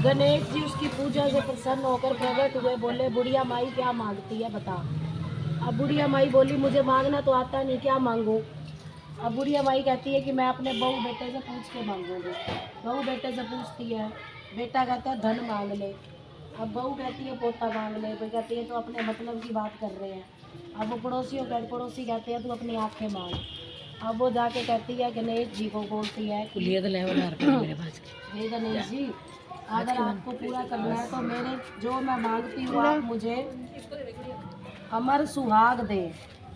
गणेश जी उसकी पूजा से प्रसन्न होकर प्रकट हुए, बोले बुढ़िया माई क्या मांगती है बता। अब बुढ़िया माई बोली मुझे मांगना तो आता नहीं, क्या मांगूं। अब बुढ़िया माई कहती है कि मैं अपने बहू बेटे से पूछ के मांगूंगी। बहू बेटे से पूछती है, बेटा कहता है धन मांग ले। अब बहू कहती है पोता मांग ले। कोई कहती है तो अपने मतलब की बात कर रहे हैं। अब वो पड़ोसी कहते हैं तू अपनी आंखें मांग। अब वो जाके कहती है गणेश जी को, बोलती है कि हे गणेश जी, अगर आपको पूरा करना है तो मेरे जो मैं मांगती हूँ आप मुझे अमर सुहाग दे,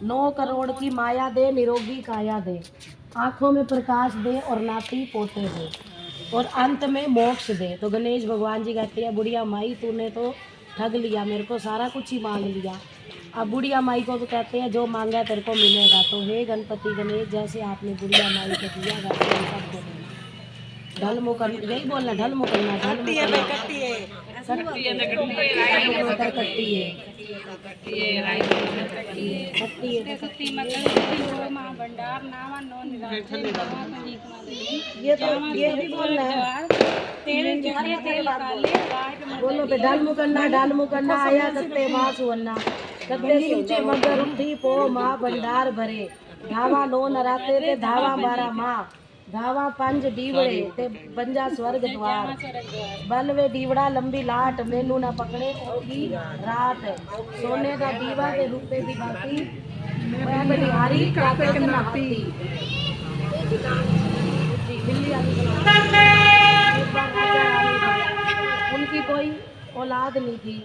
9 करोड़ की माया दे, निरोगी काया दे, आंखों में प्रकाश दे और नाती पोते दे, और अंत में मोक्ष दे। तो गणेश भगवान जी कहते हैं बुढ़िया माई तूने तो ठग लिया, मेरे को सारा कुछ ही मांग लिया। अब बुढ़िया माई को तो कहते हैं जो मांगा तेरे को मिलेगा। तो हे गणपति गणेश, जैसे आपने बुढ़िया माई को दिया वैसे हम सबको देना। ढल मुकर यही बोलना, ढल मुकरना, ढल मुकरना कट्टी है, ये भी बोलना है। बोलो पे ढल मुकरना आया कत्ते माँ सुवन्ना, कत्ते सूचे मगर उठी पो माँ भंडार भरे, धावा लो नराते ते धावा 12 माँ, धावा 5 डीवड़े ते बंजा स्वर्ग द्वार, बलवे डीवड़ा लंबी लाट, मैनू ना पकड़े ओकी रात, सोने का दीवा ते रुपए दी बाती, मैं बलिहारी काते के नाती। बिल्ली उनकी कोई औलाद नहीं थी।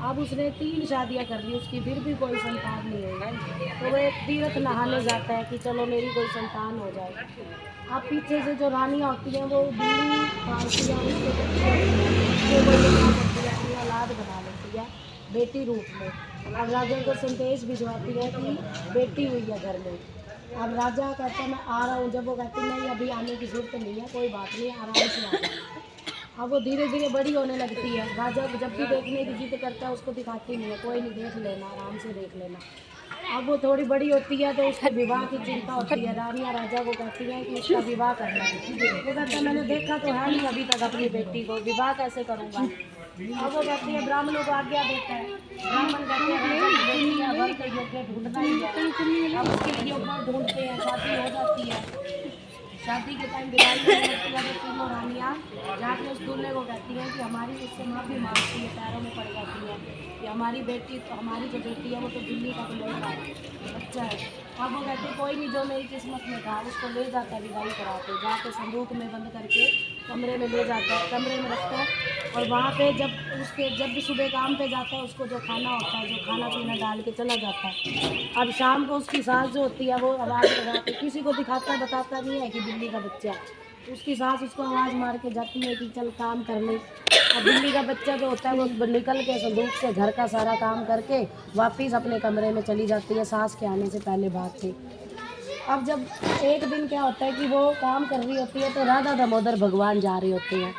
अब उसने 3 शादियां कर ली, उसकी फिर भी कोई संतान नहीं हुई। तो वो एक तीर्थ नहाने जाता है कि चलो मेरी कोई संतान हो जाए। अब पीछे से जो रानियां होती हैं वो बिल्ली पालती है, अपनी औलाद बना लेती है बेटी रूप में। अब राजा को संदेश भिजवाती है कि बेटी हुई है घर में। अब राजा कहता है मैं आ रहा हूँ। जब वो कहती नहीं अभी आने की जरूरत नहीं है, कोई बात नहीं, आराम से आ जाओ। अब वो धीरे धीरे बड़ी होने लगती है। राजा जब भी देखने की जिद करता है उसको दिखाती नहीं है, कोई नहीं, देख लेना, आराम से देख लेना। अब वो थोड़ी बड़ी होती है तो उसके विवाह की चिंता होती है। रानियाँ राजा को कहती हैं कि उसका विवाह करना है। वो कहता है मैंने देखा तो है नहीं अभी तक अपनी बेटी को, विवाह कैसे करूँगा। अब वो कहती है ब्राह्मणों को आज्ञा देता है। ब्राह्मण कहते हैं वर के योग्य ढूंढना ही है। अब उसके लिए ऊपर ढूंढते हैं, शादी हो जाती है। शादी के टाइम विदाई होने लगती है तो तीनों रानियाँ जाके उस दूल्हे को कहती हैं कि हमारी उससे माफ़ी मांगती है, पैरों में पड़ जाती है कि हमारी बेटी तो हमारी जो बेटी है वो तो दिल्ली का तो लड़का बच्चा है। अब वो कहते कोई नहीं, जो मेरी किस्मत में था उसको ले जाता है विदाई करा के, जाके संदूक में बंद करके कमरे में ले जाता है, कमरे में रखता है। और वहाँ पे जब भी सुबह काम पे जाता है उसको जो खाना होता है, जो खाना पीना डाल के चला जाता है। अब शाम को उसकी सास जो होती है वो आवाज़ लगा के, किसी को दिखाता बताता नहीं है कि बिल्ली का बच्चा है। उसकी सास उसको आवाज़ मार के जाती है कि चल काम कर ले। अब बिल्ली का बच्चा जो होता है वो निकल के संदूक से घर का सारा काम करके वापस अपने कमरे में चली जाती है, सास के आने से पहले बात थी। अब जब एक दिन क्या होता है कि वो काम कर रही होती है तो राधा दामोदर भगवान जा रहे होते हैं।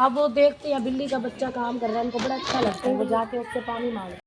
अब वो देखते हैं बिल्ली का बच्चा काम कर रहा है, उनको बड़ा अच्छा लगता है, वो जाके उससे पानी मांगते हैं।